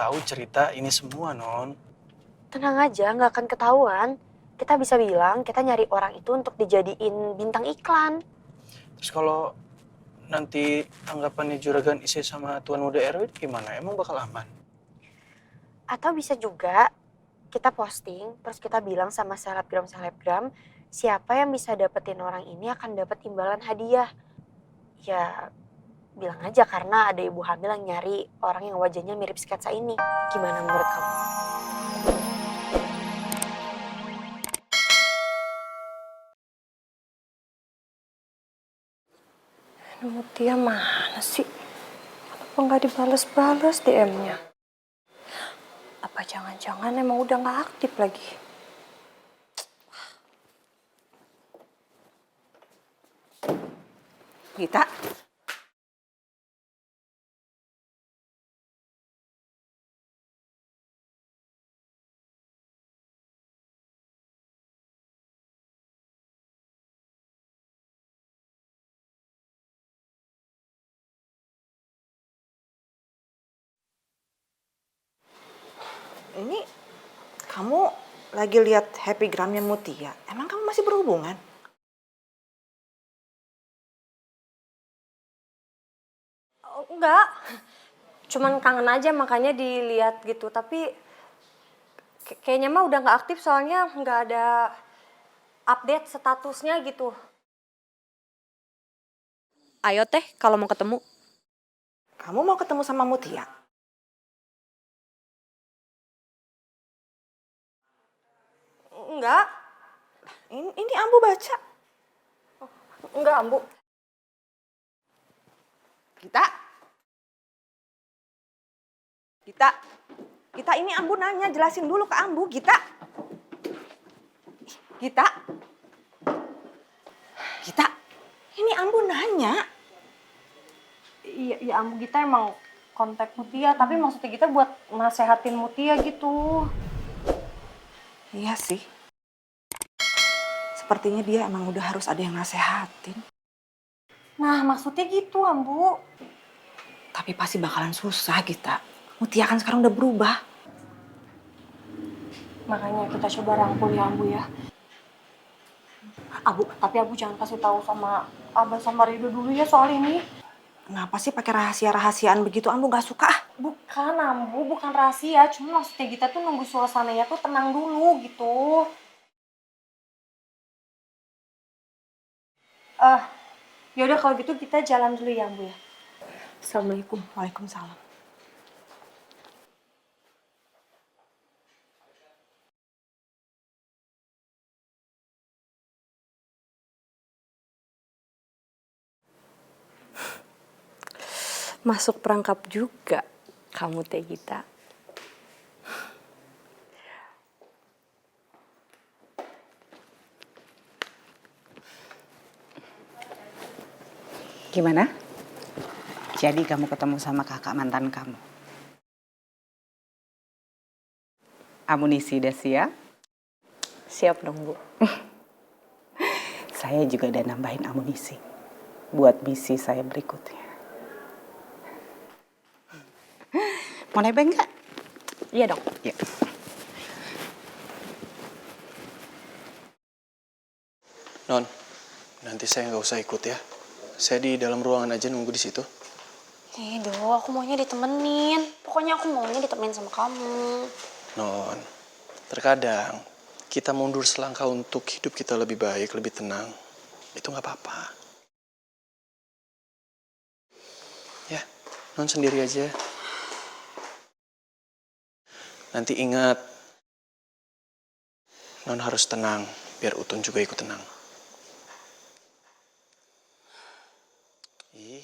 tahu cerita ini semua, Non. Tenang aja, nggak akan ketahuan. Kita bisa bilang kita nyari orang itu untuk dijadiin bintang iklan. Terus kalau nanti tanggapannya Juragan Ise sama Tuan Muda RW gimana? Emang bakal aman? Atau bisa juga kita posting, terus kita bilang sama selebgram-selebgram, siapa yang bisa dapetin orang ini akan dapat imbalan hadiah. Ya, bilang aja karena ada ibu hamil yang nyari orang yang wajahnya mirip sketsa ini. Gimana menurut kamu? Mutia mana sih? Kenapa nggak dibales-bales DM-nya? Apa jangan-jangan emang udah nggak aktif lagi? Gita, ini kamu lagi lihat happygramnya Mutia. Emang kamu masih berhubungan? Oh, enggak, cuman kangen aja makanya dilihat gitu. Tapi kayaknya mah udah nggak aktif soalnya nggak ada update statusnya gitu. Ayo teh kalau mau ketemu. Kamu mau ketemu sama Mutia? Enggak, Ini Ambu baca. enggak Ambu. Gita, Gita, Gita ini Ambu nanya, jelasin dulu ke Ambu, Gita. Gita, Gita, ini Ambu nanya. Iya, Ambu kita emang kontak Mutia, tapi maksudnya kita buat nasehatin Mutia gitu. Iya sih. Sepertinya dia emang udah harus ada yang nasehatin. Nah, maksudnya gitu, Ambu. Tapi pasti bakalan susah, Gita. Mutia kan sekarang udah berubah. Makanya kita coba rangkul ya, Ambu ya. Tapi Abu jangan kasih tahu sama Abah sama Rido dulu ya soal ini. Kenapa sih pakai rahasia-rahasiaan begitu? Ambu nggak suka ah. Bukan, Ambu, bukan rahasia. Cuma maksudnya kita tuh nunggu suasananya tuh tenang dulu gitu. Yaudah kalau gitu kita jalan dulu ya, Ambu ya. Assalamualaikum. Waalaikumsalam. Masuk perangkap juga kamu teh kita. Gimana? Jadi kamu ketemu sama kakak mantan kamu? Amunisi udah siap? Siap dong, Bu. Saya juga udah nambahin amunisi buat misi saya berikutnya. Mau nebeng nggak? Iya dong. Ya. Non, nanti saya nggak usah ikut ya. Saya di dalam ruangan aja nunggu di situ. Do, aku maunya ditemenin. Pokoknya aku maunya ditemenin sama kamu. Non, terkadang kita mundur selangkah untuk hidup kita lebih baik, lebih tenang. Itu nggak apa-apa. Ya, Non sendiri aja. Nanti ingat, Non harus tenang, biar Utun juga ikut tenang. Ih,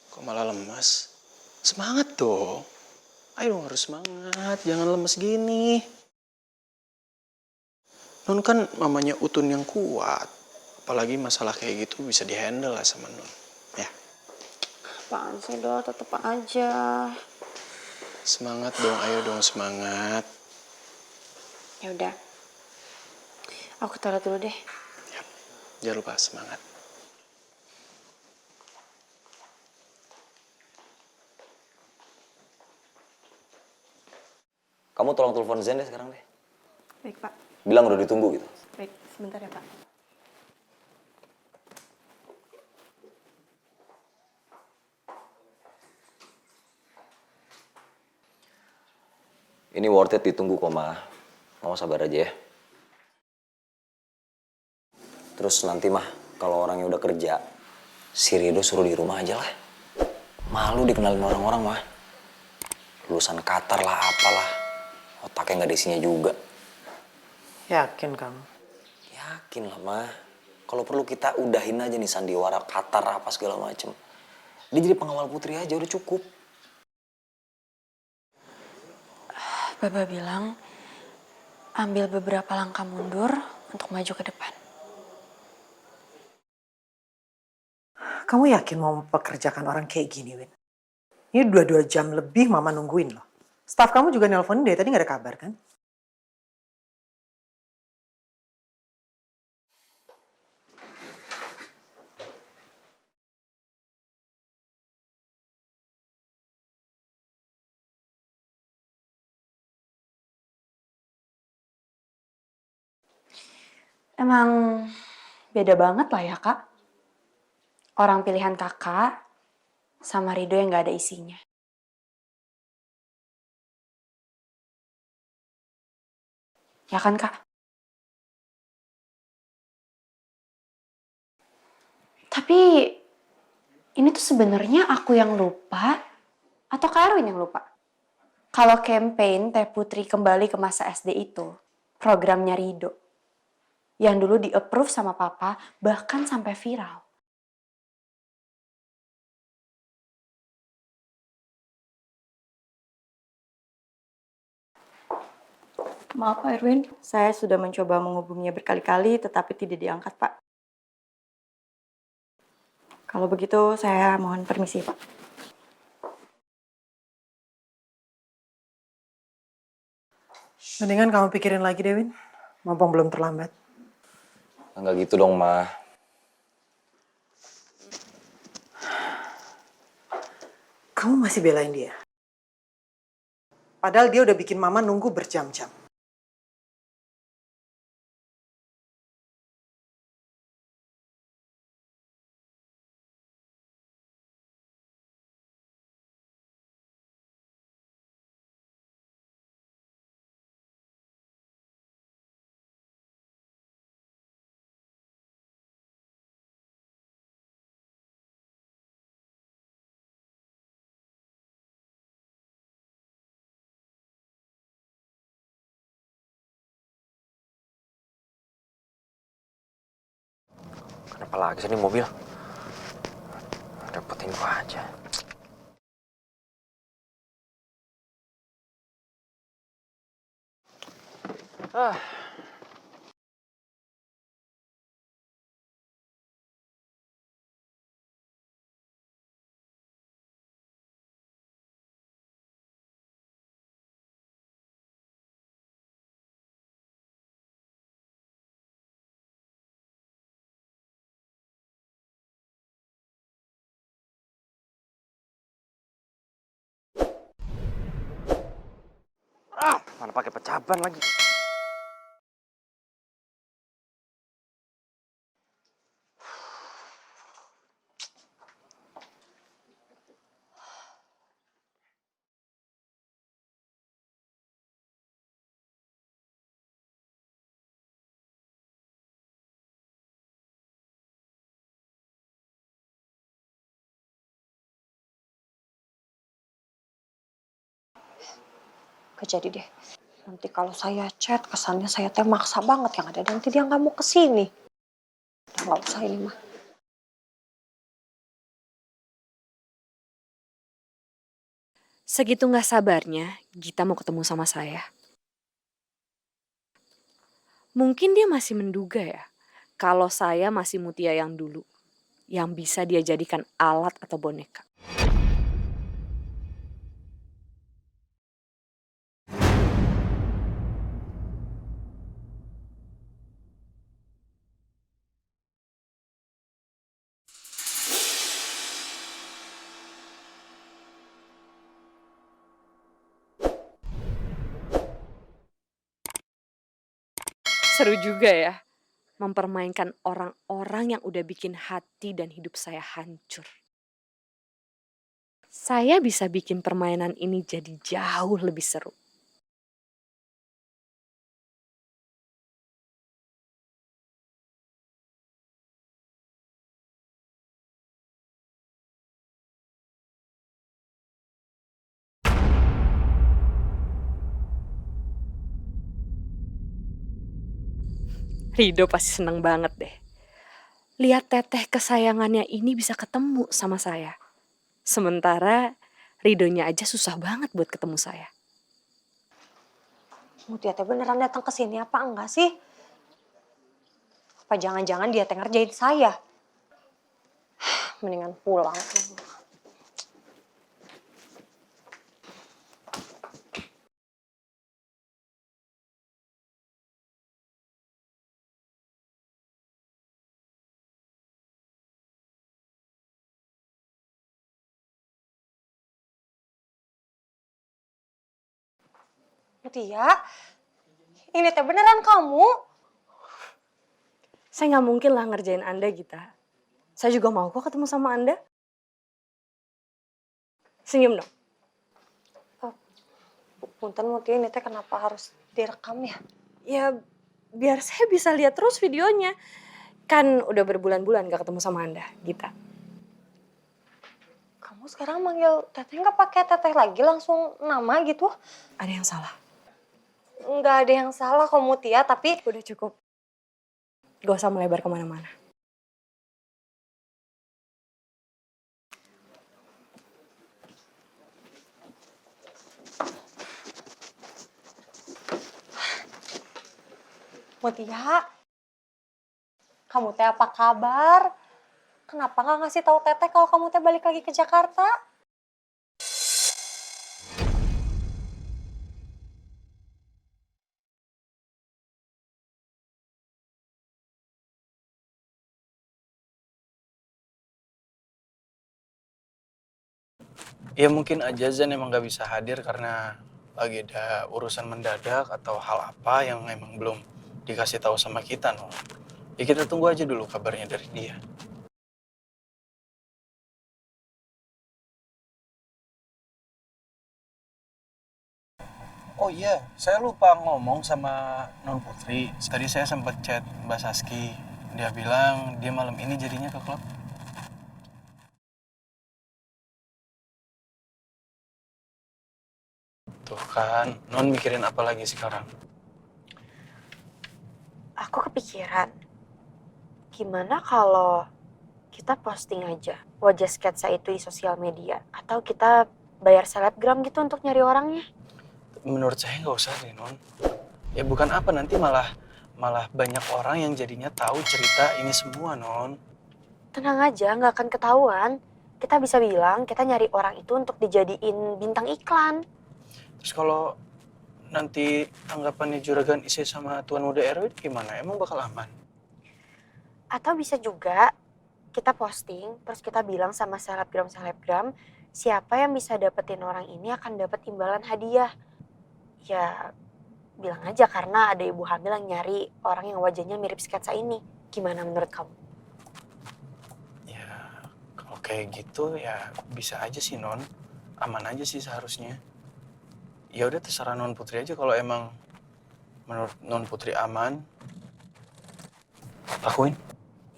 kok malah lemas? Semangat dong. Ayo dong, harus semangat, jangan lemes gini. Non kan mamanya Utun yang kuat. Apalagi masalah kayak gitu bisa dihandle lah sama Non. Ya, Apaan sih, Do? Tetep aja. semangat dong, ayo dong semangat. Ya udah. Aku taruh dulu deh. Ya, jangan lupa semangat. Kamu tolong telepon Zen deh sekarang deh. Baik, Pak. Bilang udah ditunggu gitu. Baik, sebentar ya, Pak. Ini worth it ditunggu kok, Ma. Mama sabar aja ya. Terus nanti mah, kalau orangnya udah kerja, si Rido suruh di rumah aja lah. Malu dikenalin orang-orang, mah. Lulusan Qatar lah, apalah. Otaknya nggak ada isinya juga. Yakin kamu? Yakin lah, mah. Kalau perlu kita udahin aja nih sandiwara Qatar apa segala macem. Dia jadi pengawal putri aja udah cukup. Baba bilang ambil beberapa langkah mundur untuk maju ke depan. Kamu yakin mau mempekerjakan orang kayak gini, Win? Ini 2 jam lebih mama nungguin loh. Staf kamu juga nelponin deh, tadi gak ada kabar kan? Emang beda banget lah ya, Kak. Orang pilihan kakak sama Rido yang gak ada isinya. Ya kan, Kak? Tapi ini tuh sebenarnya aku yang lupa atau Kak Erwin yang lupa? Kalau campaign Teh Putri kembali ke masa SD itu, programnya Rido. Yang dulu di-approve sama papa, bahkan sampai viral. Maaf Pak Erwin, saya sudah mencoba menghubunginya berkali-kali tetapi tidak diangkat Pak. Kalau begitu saya mohon permisi Pak. Mendingan kamu pikirin lagi deh, Win. Mumpung belum terlambat. Enggak gitu dong, Ma. Kamu masih belain dia. Padahal dia udah bikin mama nunggu berjam-jam. Kenapa lagi sih ini mobil? Repotin gua aja. Mana pakai pecaban lagi? Gak jadi deh. Nanti kalau saya chat, kesannya saya teh maksa banget yang ada. Nanti dia nggak mau kesini. Udah nggak usah ini mah. Segitu nggak sabarnya, Gita mau ketemu sama saya. Mungkin dia masih menduga ya, kalau saya masih Mutia yang dulu. Yang bisa dia jadikan alat atau boneka. Seru juga ya, mempermainkan orang-orang yang udah bikin hati dan hidup saya hancur. Saya bisa bikin permainan ini jadi jauh lebih seru. Rido pasti seneng banget deh. Lihat teteh kesayangannya ini bisa ketemu sama saya. Sementara Ridonya aja susah banget buat ketemu saya. Mutia teh beneran datang ke sini apa enggak sih? Apa jangan-jangan dia teh ngerjain saya? Mendingan pulang. Mutia, ini teh beneran kamu? Saya nggak mungkin lah ngerjain Anda, Gita. Saya juga mau kok ketemu sama Anda. Senyum dong. Punten Mutia, ini teh kenapa harus direkam ya? Ya biar saya bisa lihat terus videonya. Kan udah berbulan-bulan gak ketemu sama Anda, Gita. Kamu sekarang manggil teteh nggak pakai teteh lagi, langsung nama gitu? Ada yang salah? Nggak ada yang salah kok Mutia, tapi Udah cukup. Gak usah melebar kemana-mana. Mutia, kamu teh apa kabar? Kenapa nggak ngasih tahu teteh kalau kamu teh balik lagi ke Jakarta? Ya mungkin aja Zan emang gak bisa hadir karena lagi ada urusan mendadak atau hal apa yang emang belum dikasih tahu sama kita, no. Ya kita tunggu aja dulu kabarnya dari dia. Oh iya, saya lupa ngomong sama Non Putri. Tadi saya sempat chat Mbak Saski. Dia bilang dia malam ini jadinya ke klub. Tuh kan, Non mikirin apa lagi sekarang? Aku kepikiran, gimana kalau kita posting aja wajah sketsa itu di sosial media? Atau kita bayar selebgram gitu untuk nyari orangnya? Menurut saya nggak usah deh, Non. Ya bukan apa, nanti malah banyak orang yang jadinya tahu cerita ini semua, Non. Tenang aja, nggak akan ketahuan. Kita bisa bilang kita nyari orang itu untuk dijadiin bintang iklan. Terus kalau nanti tanggapannya Juragan Ise sama Tuan Muda RW gimana? Emang bakal aman? Atau bisa juga kita posting, terus kita bilang sama selebgram-selebgram, siapa yang bisa dapetin orang ini akan dapat imbalan hadiah. Ya, bilang aja karena ada ibu hamil yang nyari orang yang wajahnya mirip sketsa ini. Gimana menurut kamu? Ya, kalau kayak gitu ya bisa aja sih, Non. Aman aja sih seharusnya. Ya udah terserah Non Putri aja, kalau emang menurut Non Putri aman, lakuin.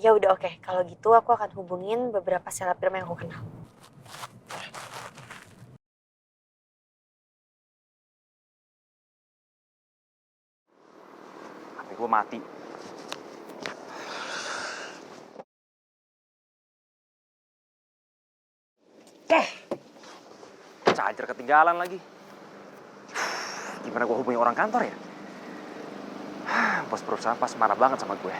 Ya udah oke, kalau gitu aku akan hubungin beberapa selebgram yang aku kenal. HP gue mati. Charger ketinggalan lagi. Gimana gue hubungi orang kantor ya? Bos perusahaan pas marah banget sama gue.